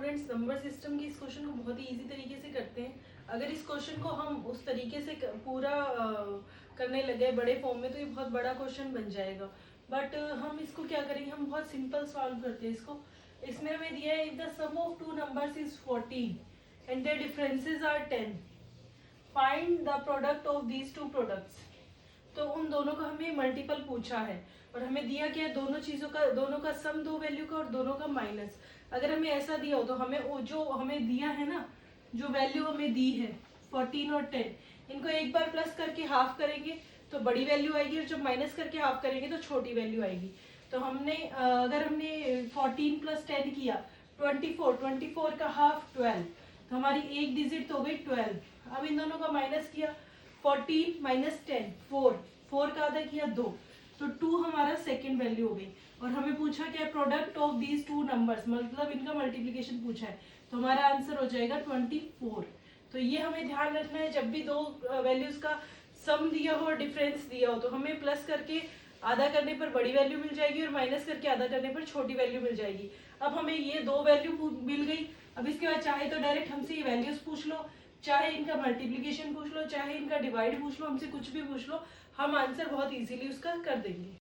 Students number system की इस question को बहुत ही इजी तरीके से करते हैं। अगर इस क्वेश्चन को हम उस तरीके से पूरा करने लगे बड़े फॉर्म में तो ये बहुत बड़ा क्वेश्चन बन जाएगा। बट हम इसको क्या करेंगे, हम बहुत सिंपल सॉल्व करते हैं इसको। इसमें हमें दिया है, if the sum of two numbers is 14 and their differences are 10, find the product of these two products. तो उन दोनों का हमें मल्टीपल पूछा है और हमें दिया क्या है, दोनों का सम, दो वैल्यू का और दोनों का माइनस। अगर हमें ऐसा दिया हो तो हमें वो जो हमें दिया है ना, जो वैल्यू हमें दी है 14 और 10, इनको एक बार प्लस करके हाफ करेंगे तो बड़ी वैल्यू आएगी और जब माइनस करके हाफ करेंगे तो छोटी वैल्यू आएगी। तो अगर हमने 14 प्लस 10 किया 24 का हाफ 12, तो हमारी एक डिजिट तो हो गई 12। अब इन दोनों का माइनस किया, 14 माइनस 10 4 का आधा किया 2, तो 2 हमारा सेकेंड वैल्यू हो गई। और हमें पूछा क्या, product of these two numbers, मतलब इनका मल्टीप्लीकेशन पूछा है, तो हमारा आंसर हो जाएगा 24। तो ये हमें ध्यान रखना है, जब भी दो वैल्यूज का सम दिया हो और डिफरेंस दिया हो तो हमें प्लस करके आधा करने पर बड़ी वैल्यू मिल जाएगी और माइनस करके आधा करने पर छोटी वैल्यू मिल जाएगी। अब हमें ये दो वैल्यू मिल गई। अब इसके बाद चाहे तो डायरेक्ट हमसे ये वैल्यूज पूछ लो, चाहे इनका मल्टीप्लीकेशन पूछ लो, चाहे इनका डिवाइड पूछ लो, हमसे कुछ भी पूछ लो, हम आंसर बहुत इजीली उसका कर देंगे।